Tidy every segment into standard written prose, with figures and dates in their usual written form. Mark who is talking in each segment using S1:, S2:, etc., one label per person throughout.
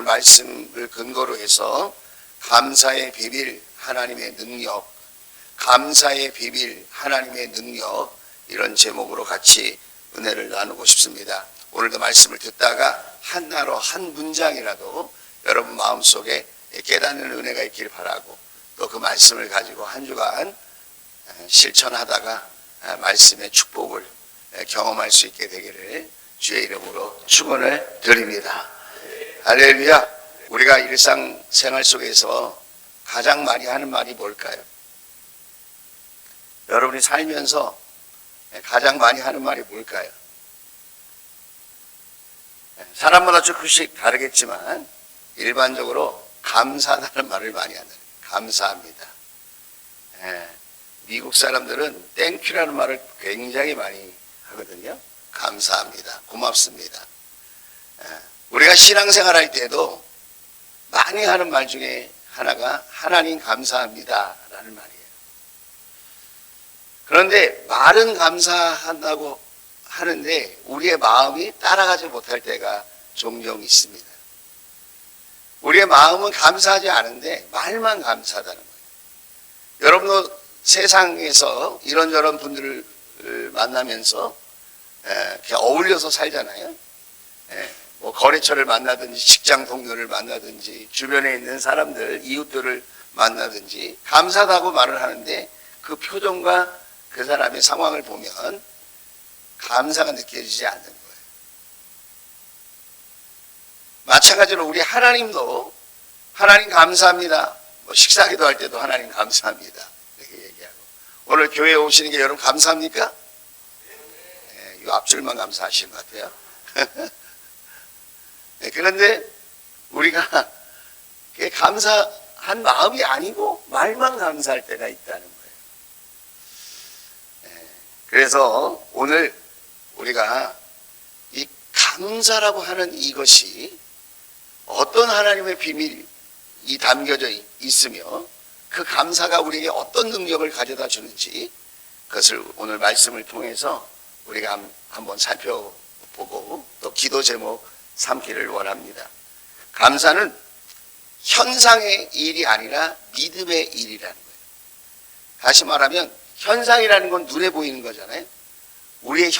S1: 말씀을 근거로 해서 감사의 비밀, 하나님의 능력, 감사의 비밀, 하나님의 능력, 이런 제목으로 같이 은혜를 나누고 싶습니다. 오늘도 말씀을 듣다가 하나로 한 문장이라도 여러분 마음속에 깨닫는 은혜가 있길 바라고, 또 그 말씀을 가지고 한 주간 실천하다가 말씀의 축복을 경험할 수 있게 되기를 주의 이름으로 축원을 드립니다. 할렐루야. 우리가 일상생활 속에서 가장 많이 하는 말이 뭘까요? 여러분이 살면서 가장 많이 하는 말이 뭘까요? 사람마다 조금씩 다르겠지만 일반적으로 감사하다는 말을 많이 한다. 감사합니다. 미국 사람들은 땡큐라는 말을 굉장히 많이 하거든요. 감사합니다. 고맙습니다. 우리가 신앙생활 할 때도 많이 하는 말 중에 하나가 하나님 감사합니다 라는 말이에요. 그런데 말은 감사한다고 하는데 우리의 마음이 따라가지 못할 때가 종종 있습니다. 우리의 마음은 감사하지 않은데 말만 감사하다는 거예요. 여러분도 세상에서 이런저런 분들을 만나면서 어울려서 살잖아요. 뭐 거래처를 만나든지 직장 동료를 만나든지 주변에 있는 사람들, 이웃들을 만나든지 감사하다고 말을 하는데 그 표정과 그 사람의 상황을 보면 감사가 느껴지지 않는 거예요. 마찬가지로 우리 하나님도 하나님 감사합니다. 뭐 식사기도 할 때도 하나님 감사합니다. 이렇게 얘기하고. 오늘 교회에 오시는 게 여러분 감사합니까? 네, 이 앞줄만 감사하시는 것 같아요. 네, 그런데 우리가 감사한 마음이 아니고 말만 감사할 때가 있다는 거예요. 네, 그래서 오늘 우리가 이 감사라고 하는 이것이 어떤 하나님의 비밀이 담겨져 있으며 그 감사가 우리에게 어떤 능력을 가져다 주는지 그것을 오늘 말씀을 통해서 우리가 한번 살펴보고 또 기도 제목 삼기를 원합니다. 감사는 현상의 일이 아니라 믿음의 일이라는 거예요. 다시 말하면 현상이라는 건 눈에 보이는 거잖아요. 우리의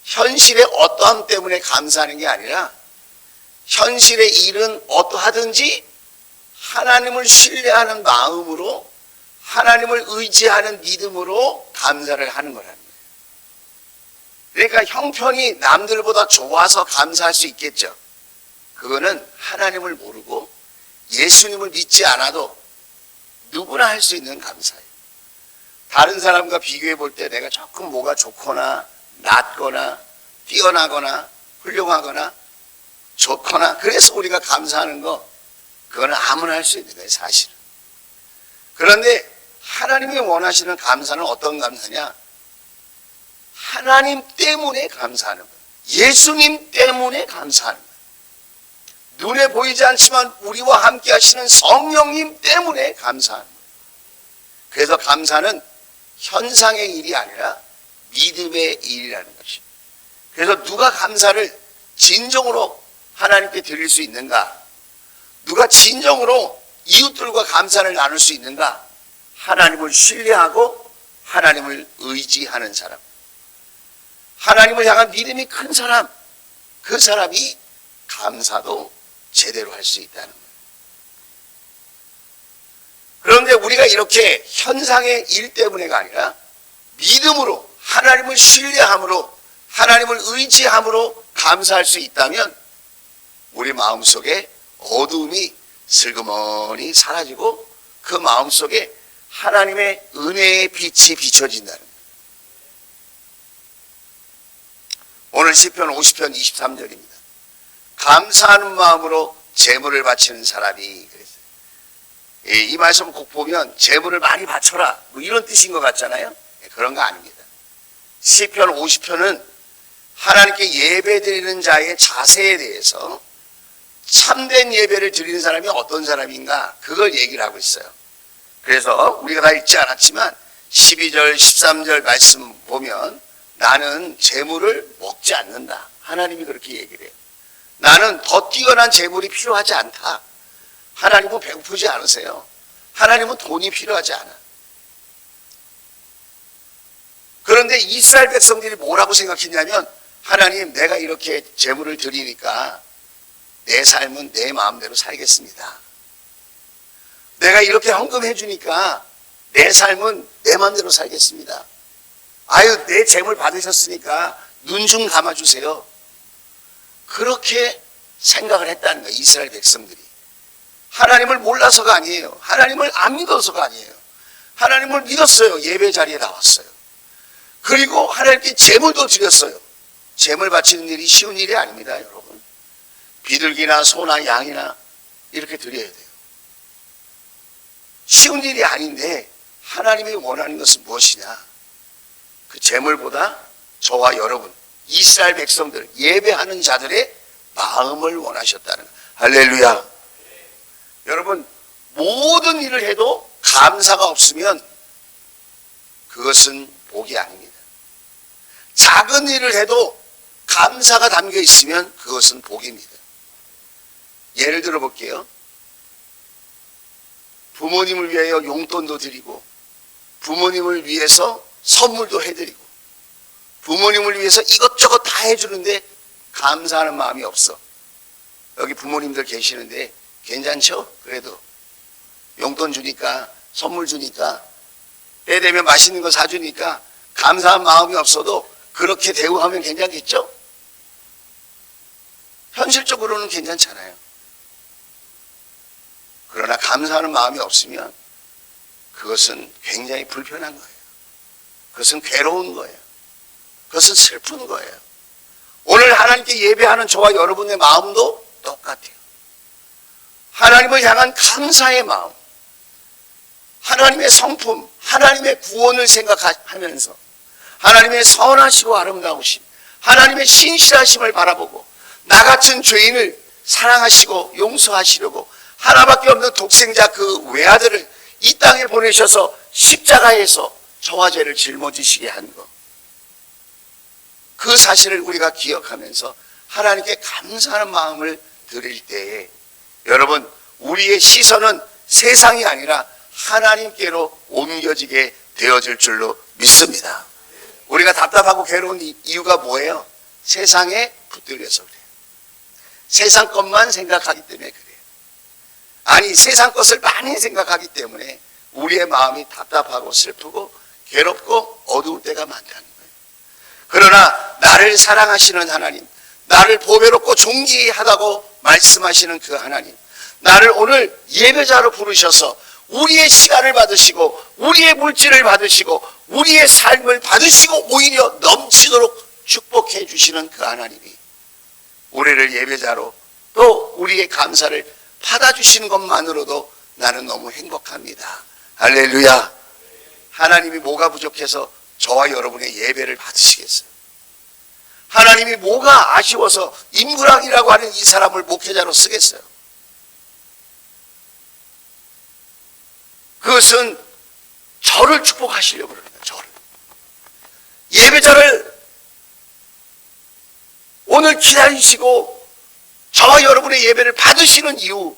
S1: 현실의 어떠함 때문에 감사하는 게 아니라 현실의 일은 어떠하든지 하나님을 신뢰하는 마음으로 하나님을 의지하는 믿음으로 감사를 하는 거라는 거예요. 그러니까 형편이 남들보다 좋아서 감사할 수 있겠죠. 그거는 하나님을 모르고 예수님을 믿지 않아도 누구나 할 수 있는 감사예요. 다른 사람과 비교해 볼 때 내가 조금 뭐가 좋거나 낫거나 뛰어나거나 훌륭하거나 좋거나 그래서 우리가 감사하는 거, 그거는 아무나 할 수 있는 거예요, 사실은. 그런데 하나님이 원하시는 감사는 어떤 감사냐? 하나님 때문에 감사하는 거예요. 예수님 때문에 감사하는 거예요. 눈에 보이지 않지만 우리와 함께 하시는 성령님 때문에 감사하는 거예요. 그래서 감사는 현상의 일이 아니라 믿음의 일이라는 것입니다. 그래서 누가 감사를 진정으로 하나님께 드릴 수 있는가? 누가 진정으로 이웃들과 감사를 나눌 수 있는가? 하나님을 신뢰하고 하나님을 의지하는 사람, 하나님을 향한 믿음이 큰 사람, 그 사람이 감사도 제대로 할 수 있다는 거예요. 그런데 우리가 이렇게 현상의 일 때문에가 아니라 믿음으로 하나님을 신뢰함으로 하나님을 의지함으로 감사할 수 있다면 우리 마음속에 어두움이 슬그머니 사라지고 그 마음속에 하나님의 은혜의 빛이 비춰진다는 거예요. 오늘 시편 50편 23절입니다. 감사하는 마음으로 제물을 바치는 사람이 그랬어요. 이 말씀 꼭 보면 제물을 많이 바쳐라 뭐 이런 뜻인 것 같잖아요. 그런 거 아닙니다. 시편 50편은 하나님께 예배드리는 자의 자세에 대해서 참된 예배를 드리는 사람이 어떤 사람인가 그걸 얘기를 하고 있어요. 그래서 우리가 다 읽지 않았지만 12절 13절 말씀 보면 나는 재물을 먹지 않는다. 하나님이 그렇게 얘기를 해요. 나는 더 뛰어난 재물이 필요하지 않다. 하나님은 배고프지 않으세요. 하나님은 돈이 필요하지 않아. 그런데 이스라엘 백성들이 뭐라고 생각했냐면, 하나님, 내가 이렇게 재물을 드리니까 내 삶은 내 마음대로 살겠습니다. 내가 이렇게 헌금해 주니까 내 삶은 내 마음대로 살겠습니다. 아유, 내 재물 받으셨으니까 눈 좀 감아주세요. 그렇게 생각을 했다는 거예요, 이스라엘 백성들이. 하나님을 몰라서가 아니에요. 하나님을 안 믿어서가 아니에요. 하나님을 믿었어요. 예배 자리에 나왔어요. 그리고 하나님께 재물도 드렸어요. 재물 바치는 일이 쉬운 일이 아닙니다, 여러분. 비둘기나 소나 양이나 이렇게 드려야 돼요. 쉬운 일이 아닌데 하나님이 원하는 것은 무엇이냐? 그 재물보다 저와 여러분, 이스라엘 백성들, 예배하는 자들의 마음을 원하셨다는 거예요. 할렐루야. 여러분, 모든 일을 해도 감사가 없으면 그것은 복이 아닙니다. 작은 일을 해도 감사가 담겨 있으면 그것은 복입니다. 예를 들어 볼게요. 부모님을 위하여 용돈도 드리고, 부모님을 위해서 선물도 해드리고, 부모님을 위해서 이것저것 다 해주는데 감사하는 마음이 없어. 여기 부모님들 계시는데 괜찮죠? 그래도 용돈 주니까, 선물 주니까, 때 되면 맛있는 거 사주니까 감사한 마음이 없어도 그렇게 대우하면 괜찮겠죠? 현실적으로는 괜찮잖아요. 그러나 감사하는 마음이 없으면 그것은 굉장히 불편한 거예요. 그것은 괴로운 거예요. 그것은 슬픈 거예요. 오늘 하나님께 예배하는 저와 여러분의 마음도 똑같아요. 하나님을 향한 감사의 마음, 하나님의 성품, 하나님의 구원을 생각하면서 하나님의 선하시고 아름다우심, 하나님의 신실하심을 바라보고 나 같은 죄인을 사랑하시고 용서하시려고 하나밖에 없는 독생자 그 외아들을 이 땅에 보내셔서 십자가에서 저와 죄를 짊어지시게 한 것, 그 사실을 우리가 기억하면서 하나님께 감사하는 마음을 드릴 때에 여러분, 우리의 시선은 세상이 아니라 하나님께로 옮겨지게 되어질 줄로 믿습니다. 우리가 답답하고 괴로운 이유가 뭐예요? 세상에 붙들려서 그래요. 세상 것만 생각하기 때문에 그래요. 아니, 세상 것을 많이 생각하기 때문에 우리의 마음이 답답하고 슬프고 괴롭고 어두울 때가 많다는 거예요. 그러나 나를 사랑하시는 하나님, 나를 보배롭고 존귀하다고 말씀하시는 그 하나님, 나를 오늘 예배자로 부르셔서 우리의 시간을 받으시고 우리의 물질을 받으시고 우리의 삶을 받으시고 오히려 넘치도록 축복해 주시는 그 하나님이 우리를 예배자로 또 우리의 감사를 받아주시는 것만으로도 나는 너무 행복합니다. 할렐루야. 하나님이 뭐가 부족해서 저와 여러분의 예배를 받으시겠어요? 하나님이 뭐가 아쉬워서 임구락이라고 하는 이 사람을 목회자로 쓰겠어요? 그것은 저를 축복하시려고 그럽니다. 저를. 예배자를 오늘 기다리시고 저와 여러분의 예배를 받으시는 이유,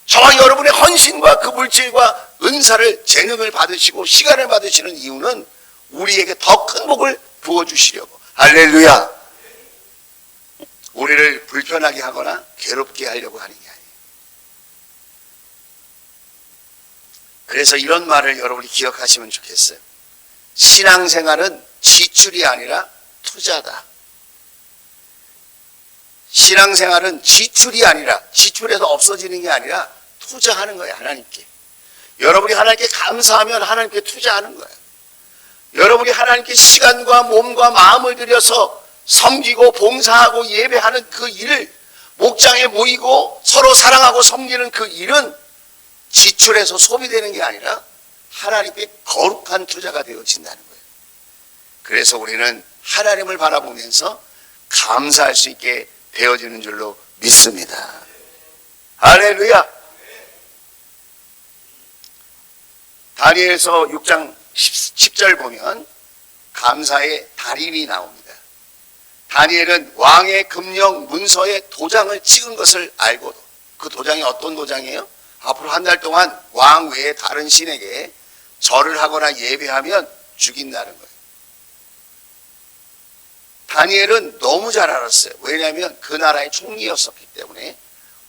S1: 저와 여러분의 헌신과 그 물질과 은사를, 재능을 받으시고 시간을 받으시는 이유는 우리에게 더 큰 복을 부어주시려고. 할렐루야. 우리를 불편하게 하거나 괴롭게 하려고 하는 게 아니에요. 그래서 이런 말을 여러분이 기억하시면 좋겠어요. 신앙생활은 지출이 아니라 투자다. 신앙생활은 지출이 아니라, 지출해서 없어지는 게 아니라 투자하는 거예요. 하나님께. 여러분이 하나님께 감사하면 하나님께 투자하는 거예요. 여러분이 하나님께 시간과 몸과 마음을 들여서 섬기고 봉사하고 예배하는 그 일을, 목장에 모이고 서로 사랑하고 섬기는 그 일은 지출해서 소비되는 게 아니라 하나님께 거룩한 투자가 되어진다는 거예요. 그래서 우리는 하나님을 바라보면서 감사할 수 있게 되어지는 줄로 믿습니다. 할렐루야. 다니엘서 6장 10절 보면 감사의 달인이 나옵니다. 다니엘은 왕의 금령 문서에 도장을 찍은 것을 알고도, 그 도장이 어떤 도장이에요? 앞으로 한 달 동안 왕 외에 다른 신에게 절을 하거나 예배하면 죽인다는 거예요. 다니엘은 너무 잘 알았어요. 왜냐하면 그 나라의 총리였었기 때문에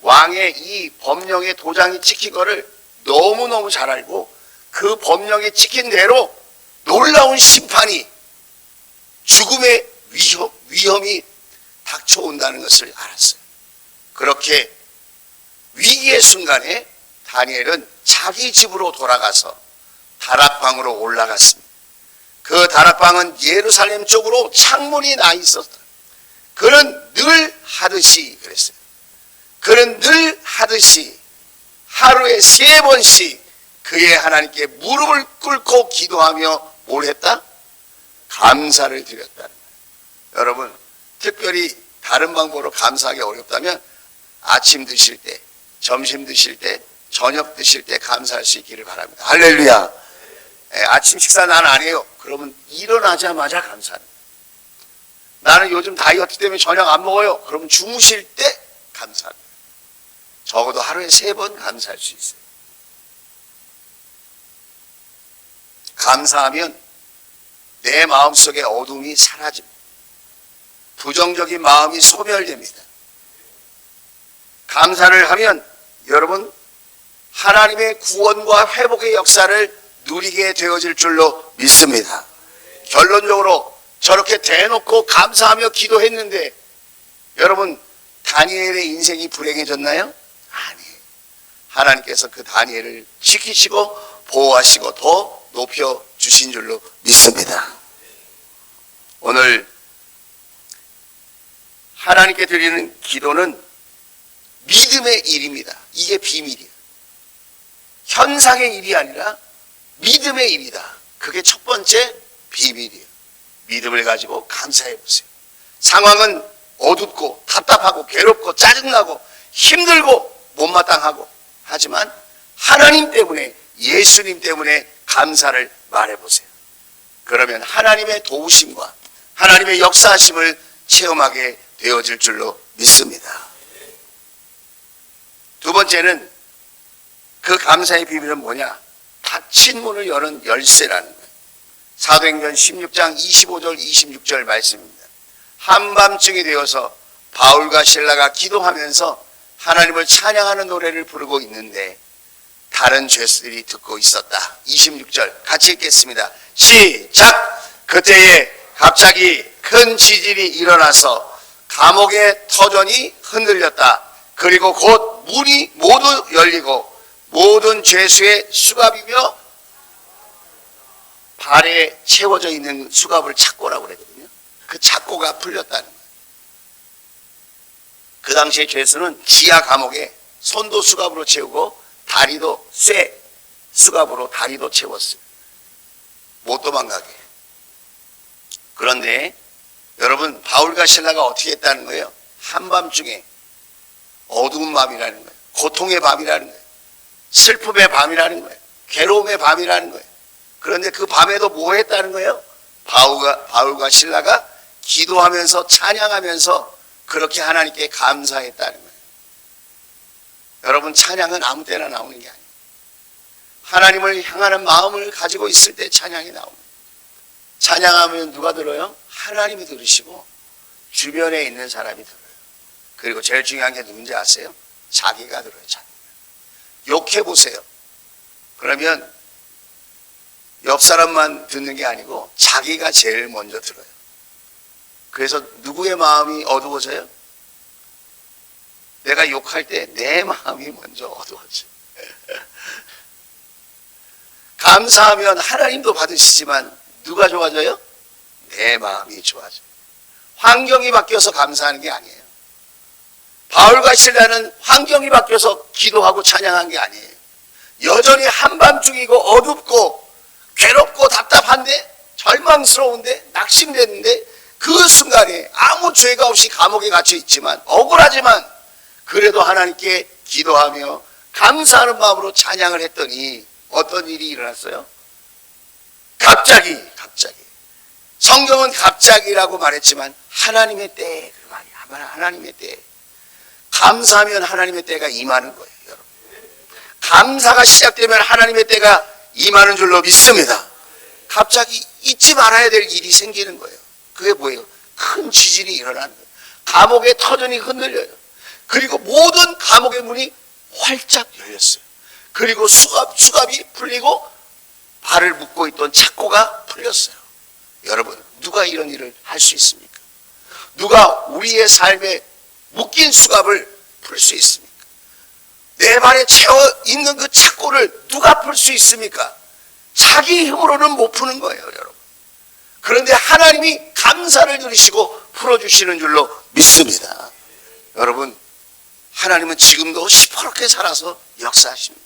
S1: 왕의 이 법령의 도장이 찍힌 거를 너무너무 잘 알고 그 법령에 찍힌 대로 놀라운 심판이, 죽음의 위험이 닥쳐온다는 것을 알았어요. 그렇게 위기의 순간에 다니엘은 자기 집으로 돌아가서 다락방으로 올라갔습니다. 그 다락방은 예루살렘 쪽으로 창문이 나 있었다. 그는 늘 하듯이 그랬어요. 그는 늘 하듯이 하루에 3번씩 그의 하나님께 무릎을 꿇고 기도하며 뭘 했다? 감사를 드렸다는 거예요. 여러분, 특별히 다른 방법으로 감사하기 어렵다면 아침 드실 때, 점심 드실 때, 저녁 드실 때 감사할 수 있기를 바랍니다. 할렐루야. 아침 식사 난 안 해요. 그러면 일어나자마자 감사합니다. 나는 요즘 다이어트 때문에 저녁 안 먹어요. 그러면 주무실 때 감사합니다. 적어도 하루에 3번 감사할 수 있어요. 감사하면 내 마음속의 어둠이 사라집니다. 부정적인 마음이 소멸됩니다. 감사를 하면 여러분, 하나님의 구원과 회복의 역사를 누리게 되어질 줄로 믿습니다. 결론적으로 저렇게 대놓고 감사하며 기도했는데 여러분, 다니엘의 인생이 불행해졌나요? 아니에요. 하나님께서 그 다니엘을 지키시고 보호하시고 더 높여주신 줄로 믿습니다. 오늘 하나님께 드리는 기도는 믿음의 일입니다. 이게 비밀이에요. 현상의 일이 아니라 믿음의 일이다. 그게 첫 번째 비밀이에요. 믿음을 가지고 감사해 보세요. 상황은 어둡고 답답하고 괴롭고 짜증나고 힘들고 못마땅하고 하지만 하나님 때문에, 예수님 때문에 감사를 말해보세요. 그러면 하나님의 도우심과 하나님의 역사하심을 체험하게 되어질 줄로 믿습니다. 두 번째는 그 감사의 비밀은 뭐냐? 닫힌 문을 여는 열쇠라는 거예요. 사도행전 16장 25절 26절 말씀입니다. 한밤중이 되어서 바울과 실라가 기도하면서 하나님을 찬양하는 노래를 부르고 있는데 다른 죄수들이 듣고 있었다. 26절 같이 읽겠습니다. 시작! 그때에 갑자기 큰 지진이 일어나서 감옥의 터전이 흔들렸다. 그리고 곧 문이 모두 열리고 모든 죄수의 수갑이며 발에 채워져 있는 수갑을 착고라고 그랬거든요. 그 착고가 풀렸다는 거예요. 그 당시에 죄수는 지하 감옥에 손도 수갑으로 채우고 다리도 쇠 수갑으로 다리도 채웠어요. 못 도망가게. 그런데 여러분, 바울과 실라가 어떻게 했다는 거예요? 한밤중에 어두운 밤이라는 거예요. 고통의 밤이라는 거예요. 슬픔의 밤이라는 거예요. 괴로움의 밤이라는 거예요. 그런데 그 밤에도 뭐 했다는 거예요? 바울과 실라가 기도하면서 찬양하면서 그렇게 하나님께 감사했다는 거예요. 여러분, 찬양은 아무 때나 나오는 게 아니에요. 하나님을 향하는 마음을 가지고 있을 때 찬양이 나옵니다. 찬양하면 누가 들어요? 하나님이 들으시고 주변에 있는 사람이 들어요. 그리고 제일 중요한 게 누군지 아세요? 자기가 들어요. 자기가. 욕해보세요. 그러면 옆 사람만 듣는 게 아니고 자기가 제일 먼저 들어요. 그래서 누구의 마음이 어두워져요? 내가 욕할 때 내 마음이 먼저 어두워져요. 감사하면 하나님도 받으시지만 누가 좋아져요? 내 마음이 좋아져요. 환경이 바뀌어서 감사하는 게 아니에요. 바울과 실라는 환경이 바뀌어서 기도하고 찬양한 게 아니에요. 여전히 한밤중이고 어둡고 괴롭고 답답한데 절망스러운데 낙심됐는데 그 순간에 아무 죄가 없이 감옥에 갇혀 있지만 억울하지만 그래도 하나님께 기도하며 감사하는 마음으로 찬양을 했더니 어떤 일이 일어났어요? 갑자기 성경은 갑자기라고 말했지만 하나님의 때, 그 말이야. 하나님의 때. 감사하면 하나님의 때가 임하는 거예요, 여러분. 감사가 시작되면 하나님의 때가 임하는 줄로 믿습니다. 갑자기 잊지 말아야 될 일이 생기는 거예요. 그게 뭐예요? 큰 지진이 일어나는 거예요. 감옥의 터전이 흔들려요. 그리고 모든 감옥의 문이 활짝 열렸어요. 그리고 수갑이 풀리고 발을 묶고 있던 착고가 풀렸어요. 여러분, 누가 이런 일을 할 수 있습니까? 누가 우리의 삶에 묶인 수갑을 풀 수 있습니까? 내 발에 채워 있는 그 착고를 누가 풀 수 있습니까? 자기 힘으로는 못 푸는 거예요, 여러분. 그런데 하나님이 감사를 누리시고 풀어주시는 줄로 믿습니다. 여러분, 하나님은 지금도 시퍼렇게 살아서 역사하십니다.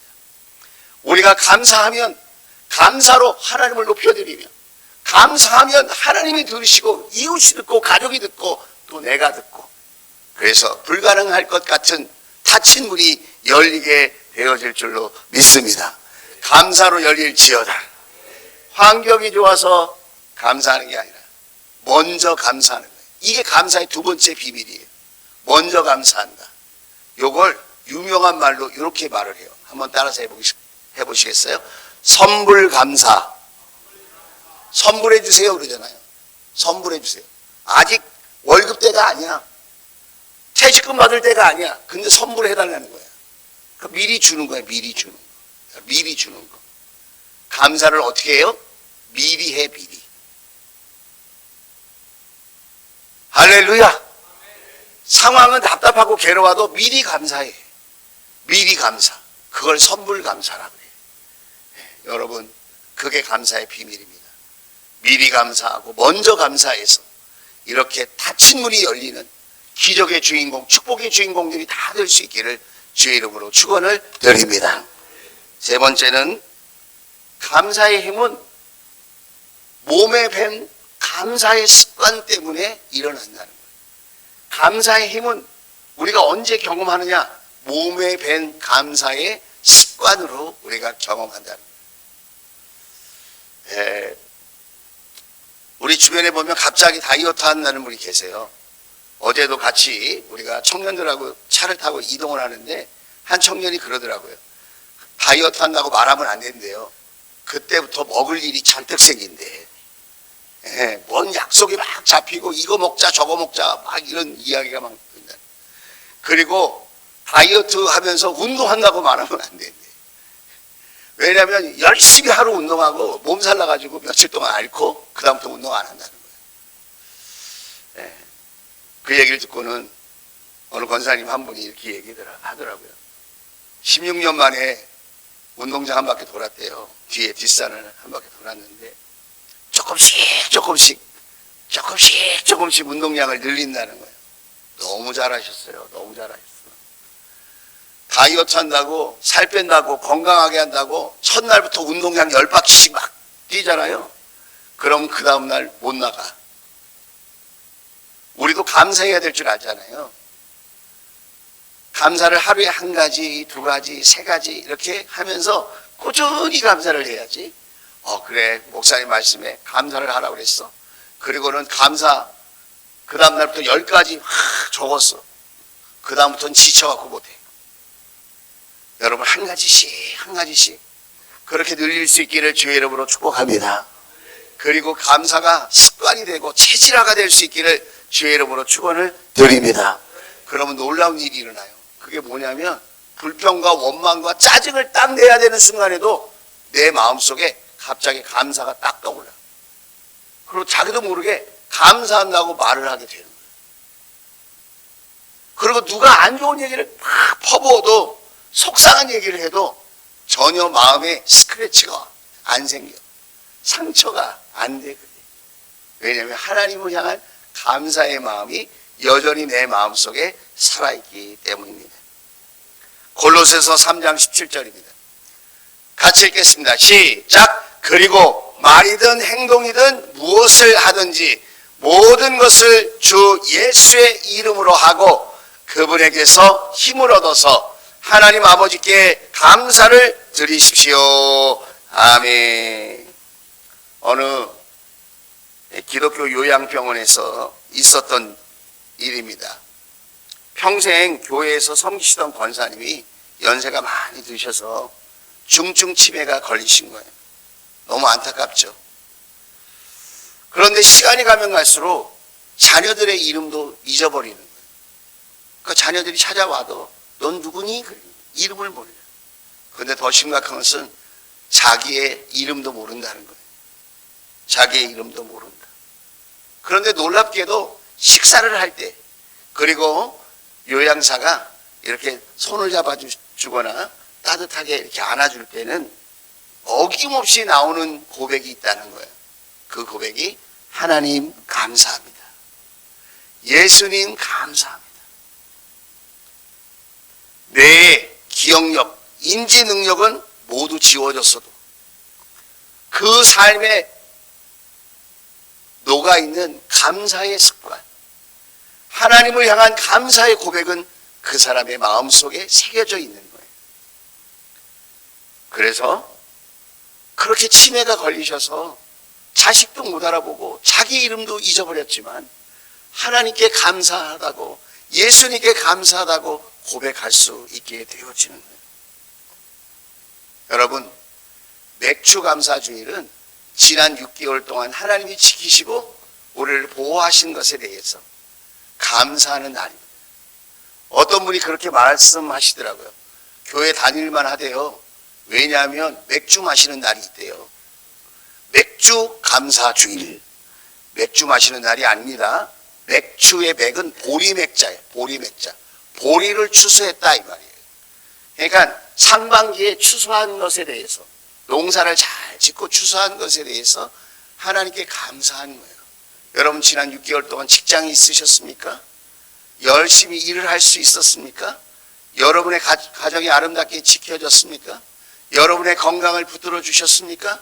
S1: 우리가 감사하면, 감사로 하나님을 높여드리며, 감사하면 하나님이 들으시고 이웃이 듣고 가족이 듣고 또 내가 듣고, 그래서 불가능할 것 같은 닫힌 문이 열리게 되어질 줄로 믿습니다. 감사로 열릴지어다. 환경이 좋아서 감사하는 게 아니라 먼저 감사하는 거예요. 이게 감사의 두 번째 비밀이에요. 먼저 감사한다. 요걸 유명한 말로 이렇게 말을 해요. 한번 따라서 해보시겠어요? 선불감사. 선불해 주세요 그러잖아요. 선불해 주세요. 아직 월급 때가 아니야. 퇴직금 받을 때가 아니야. 근데 선불해 달라는 거야. 그러니까 미리 주는 거야. 미리 주는 거. 미리 주는 거. 감사를 어떻게 해요? 미리 해, 미리. 할렐루야. 상황은 답답하고 괴로워도 미리 감사해. 미리 감사. 그걸 선불 감사라고 해요. 네, 여러분, 그게 감사의 비밀입니다. 미리 감사하고 먼저 감사해서 이렇게 닫힌 문이 열리는 기적의 주인공, 축복의 주인공들이 다 될 수 있기를 주의 이름으로 축원을 드립니다. 세 번째는 감사의 힘은 몸에 밴 감사의 습관 때문에 일어난다는 거예요. 감사의 힘은 우리가 언제 경험하느냐? 몸에 밴 감사의 습관으로 우리가 경험한다는 거예요. 우리 주변에 보면 갑자기 다이어트 한다는 분이 계세요. 어제도 같이 우리가 청년들하고 차를 타고 이동을 하는데 한 청년이 그러더라고요. 다이어트 한다고 말하면 안 된대요. 그때부터 먹을 일이 잔뜩 생긴대. 뭔 약속이 막 잡히고 이거 먹자 저거 먹자 막 이런 이야기가 막 된다. 그리고 다이어트 하면서 운동한다고 말하면 안 된대. 왜냐하면 열심히 하루 운동하고 몸살 나가지고 며칠 동안 앓고 그 다음부터 운동 안 한다는 거예요. 그 얘기를 듣고는 어느 권사님 한 분이 이렇게 얘기를 하더라고요. 16년 만에 운동장 한 바퀴 돌았대요. 뒤에 뒷산을 한 바퀴 돌았는데 조금씩 운동량을 늘린다는 거예요. 너무 잘하셨어요. 너무 잘하셨어요. 다이어트 한다고 살 뺀다고 건강하게 한다고 첫날부터 운동량 10바퀴씩 막 뛰잖아요. 그럼 그 다음날 못 나가. 우리도 감사해야 될 줄 알잖아요. 감사를 하루에 한 가지, 두 가지, 세 가지 이렇게 하면서 꾸준히 감사를 해야지. 그래, 목사님 말씀에 감사를 하라고 그랬어. 그리고는 감사 그 다음날부터 10가지 적었어. 그 다음부터는 지쳐갖고 못해. 여러분 한 가지씩 그렇게 늘릴 수 있기를 주의 이름으로 축복합니다. 그리고 감사가 습관이 되고 체질화가 될 수 있기를 주의 이름으로 축원을 드립니다. 그러면 놀라운 일이 일어나요. 그게 뭐냐면 불평과 원망과 짜증을 딱 내야 되는 순간에도 내 마음속에 갑자기 감사가 딱 떠올라. 그리고 자기도 모르게 감사한다고 말을 하게 되는 거예요. 그리고 누가 안 좋은 얘기를 막 퍼부어도 속상한 얘기를 해도 전혀 마음에 스크래치가 안 생겨. 상처가 안 돼. 왜냐하면 하나님을 향한 감사의 마음이 여전히 내 마음속에 살아있기 때문입니다. 골로새서 3장 17절입니다. 같이 읽겠습니다. 시작. 그리고 말이든 행동이든 무엇을 하든지 모든 것을 주 예수의 이름으로 하고 그분에게서 힘을 얻어서 하나님 아버지께 감사를 드리십시오. 아멘. 어느 기독교 요양병원에서 있었던 일입니다. 평생 교회에서 섬기시던 권사님이 연세가 많이 드셔서 중증 치매가 걸리신 거예요. 너무 안타깝죠. 그런데 시간이 가면 갈수록 자녀들의 이름도 잊어버리는 거예요. 그 자녀들이 찾아와도 넌 누구니? 이름을 몰라요. 그런데 더 심각한 것은 자기의 이름도 모른다는 거예요. 자기의 이름도 모른다. 그런데 놀랍게도 식사를 할 때, 그리고 요양사가 이렇게 손을 잡아주거나 따뜻하게 이렇게 안아줄 때는 어김없이 나오는 고백이 있다는 거예요. 그 고백이 하나님 감사합니다. 예수님 감사합니다. 뇌의 기억력, 인지 능력은 모두 지워졌어도 그 삶에 녹아있는 감사의 습관, 하나님을 향한 감사의 고백은 그 사람의 마음속에 새겨져 있는 거예요. 그래서 그렇게 치매가 걸리셔서 자식도 못 알아보고 자기 이름도 잊어버렸지만 하나님께 감사하다고, 예수님께 감사하다고 고백할 수 있게 되어지는 거예요. 여러분, 맥주 감사 주일은 지난 6개월 동안 하나님이 지키시고 우리를 보호하신 것에 대해서 감사하는 날입니다. 어떤 분이 그렇게 말씀하시더라고요. 교회 다닐만 하대요. 왜냐하면 맥주 마시는 날이 있대요. 맥주 감사 주일. 맥주 마시는 날이 아닙니다. 맥주의 맥은 보리맥자예요. 보리맥자. 보리를 추수했다 이 말이에요. 그러니까 상반기에 추수한 것에 대해서, 농사를 잘 짓고 추수한 것에 대해서 하나님께 감사하는 거예요. 여러분, 지난 6개월 동안 직장이 있으셨습니까? 열심히 일을 할 수 있었습니까? 여러분의 가정이 아름답게 지켜졌습니까? 여러분의 건강을 붙들어 주셨습니까?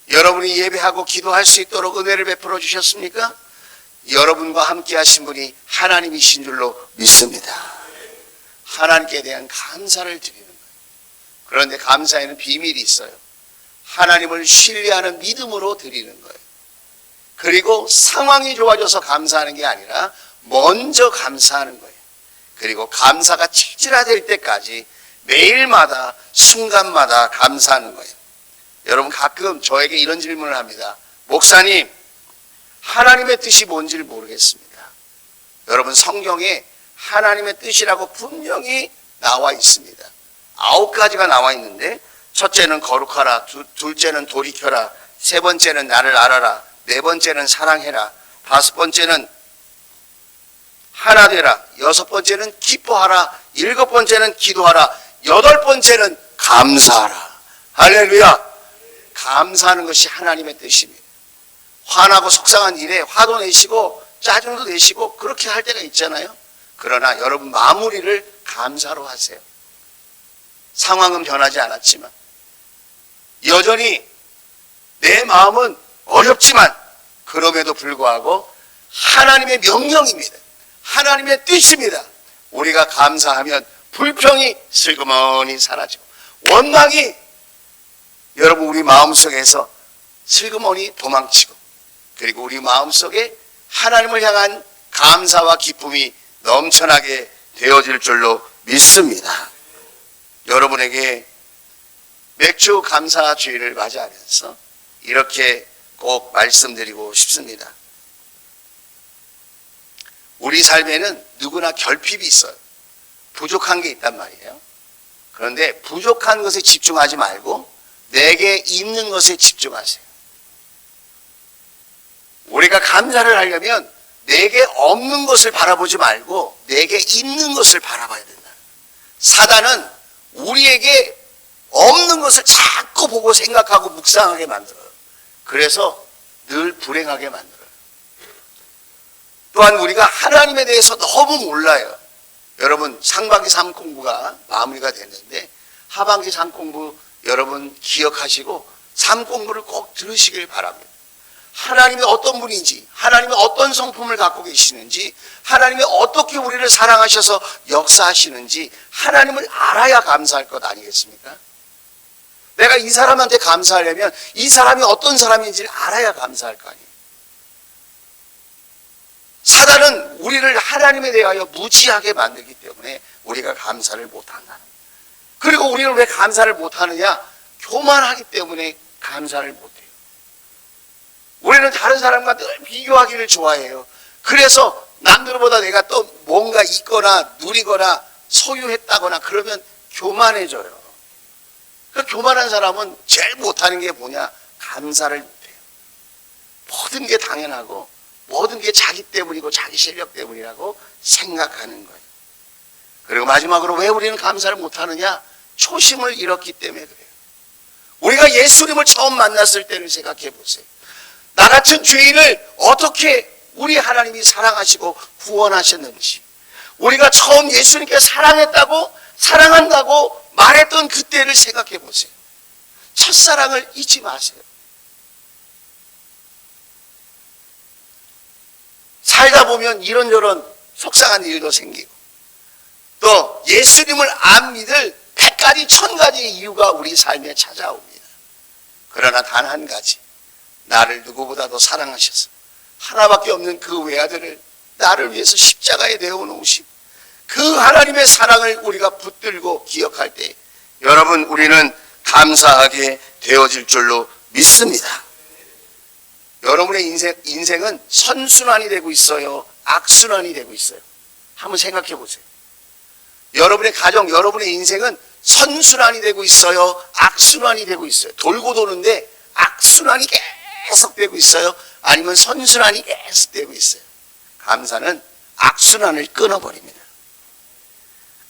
S1: 여러분이 예배하고 기도할 수 있도록 은혜를 베풀어 주셨습니까? 여러분과 함께 하신 분이 하나님이신 줄로 믿습니다. 하나님께 대한 감사를 드리는 거예요. 그런데 감사에는 비밀이 있어요. 하나님을 신뢰하는 믿음으로 드리는 거예요. 그리고 상황이 좋아져서 감사하는 게 아니라 먼저 감사하는 거예요. 그리고 감사가 칠칠화될 때까지 매일마다 순간마다 감사하는 거예요. 여러분, 가끔 저에게 이런 질문을 합니다. 목사님, 하나님의 뜻이 뭔지를 모르겠습니다. 여러분, 성경에 하나님의 뜻이라고 분명히 나와 있습니다. 9가지가 나와 있는데, 첫째는 거룩하라, 둘째는 돌이켜라, 세 번째는 나를 알아라, 네 번째는 사랑해라, 다섯 번째는 하나 되라, 여섯 번째는 기뻐하라, 일곱 번째는 기도하라, 여덟 번째는 감사하라. 할렐루야. 감사하는 것이 하나님의 뜻입니다. 화나고 속상한 일에 화도 내시고 짜증도 내시고 그렇게 할 때가 있잖아요. 그러나 여러분, 마무리를 감사로 하세요. 상황은 변하지 않았지만 여전히 내 마음은 어렵지만 그럼에도 불구하고 하나님의 명령입니다. 하나님의 뜻입니다. 우리가 감사하면 불평이 슬그머니 사라지고 원망이 여러분 우리 마음속에서 슬그머니 도망치고, 그리고 우리 마음속에 하나님을 향한 감사와 기쁨이 넘쳐나게 되어질 줄로 믿습니다. 여러분에게 맥주 감사 주일을 맞이하면서 이렇게 꼭 말씀드리고 싶습니다. 우리 삶에는 누구나 결핍이 있어요. 부족한 게 있단 말이에요. 그런데 부족한 것에 집중하지 말고 내게 있는 것에 집중하세요. 우리가 감사를 하려면 내게 없는 것을 바라보지 말고 내게 있는 것을 바라봐야 된다. 사단은 우리에게 없는 것을 자꾸 보고 생각하고 묵상하게 만들어요. 그래서 늘 불행하게 만들어요. 또한 우리가 하나님에 대해서 너무 몰라요. 여러분, 상반기 3 공부가 마무리가 됐는데 하반기 3 공부 여러분 기억하시고 3 공부를 꼭 들으시길 바랍니다. 하나님이 어떤 분인지, 하나님이 어떤 성품을 갖고 계시는지, 하나님이 어떻게 우리를 사랑하셔서 역사하시는지 하나님을 알아야 감사할 것 아니겠습니까? 내가 이 사람한테 감사하려면 이 사람이 어떤 사람인지를 알아야 감사할 거 아니에요. 우리를 하나님에 대하여 무지하게 만들기 때문에 우리가 감사를 못한다. 그리고 우리는 왜 감사를 못하느냐? 교만하기 때문에 감사를 못해요. 우리는 다른 사람과 늘 비교하기를 좋아해요. 그래서 남들보다 내가 또 뭔가 있거나 누리거나 소유했다거나 그러면 교만해져요. 그 교만한 사람은 제일 못하는 게 뭐냐? 감사를 못해요. 모든 게 당연하고 모든 게 자기 때문이고 자기 실력 때문이라고 생각하는 거예요. 그리고 마지막으로 왜 우리는 감사를 못하느냐? 초심을 잃었기 때문에 그래요. 우리가 예수님을 처음 만났을 때를 생각해 보세요. 나 같은 죄인을 어떻게 우리 하나님이 사랑하시고 구원하셨는지, 우리가 처음 예수님께 사랑했다고 사랑한다고 말했던 그때를 생각해 보세요. 첫사랑을 잊지 마세요. 살다 보면 이런저런 속상한 일도 생기고 또 예수님을 안 믿을 100가지 1000가지의 이유가 우리 삶에 찾아옵니다. 그러나 단 한 가지, 나를 누구보다도 사랑하셔서 하나밖에 없는 그 외아들을 나를 위해서 십자가에 내어놓으시고 그 하나님의 사랑을 우리가 붙들고 기억할 때 여러분 우리는 감사하게 되어질 줄로 믿습니다. 여러분의 인생은 선순환이 되고 있어요? 악순환이 되고 있어요? 한번 생각해 보세요. 여러분의 가정, 여러분의 인생은 선순환이 되고 있어요? 악순환이 되고 있어요? 돌고 도는데 악순환이 계속 되고 있어요? 아니면 선순환이 계속 되고 있어요? 감사는 악순환을 끊어버립니다.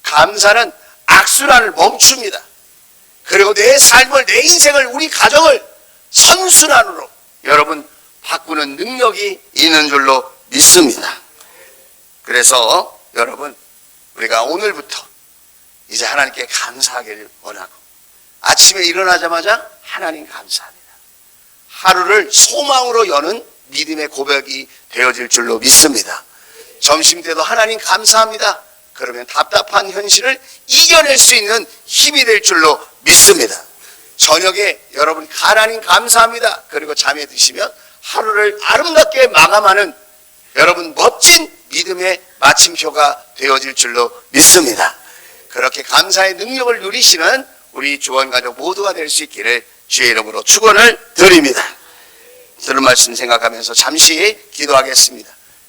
S1: 감사는 악순환을 멈춥니다. 그리고 내 삶을, 내 인생을, 우리 가정을 선순환으로 여러분 바꾸는 능력이 있는 줄로 믿습니다. 그래서 여러분 우리가 오늘부터 이제 하나님께 감사하기를 원하고 아침에 일어나자마자 하나님 감사합니다. 하루를 소망으로 여는 믿음의 고백이 되어질 줄로 믿습니다. 점심때도 하나님 감사합니다. 그러면 답답한 현실을 이겨낼 수 있는 힘이 될 줄로 믿습니다. 저녁에 여러분 하나님 감사합니다. 그리고 잠에 드시면 하루를 아름답게 마감하는 여러분 멋진 믿음의 마침표가 되어질 줄로 믿습니다. 그렇게 감사의 능력을 누리시는 우리 주원가족 모두가 될 수 있기를 주의 이름으로 축원을 드립니다. 들은 말씀 생각하면서 잠시 기도하겠습니다.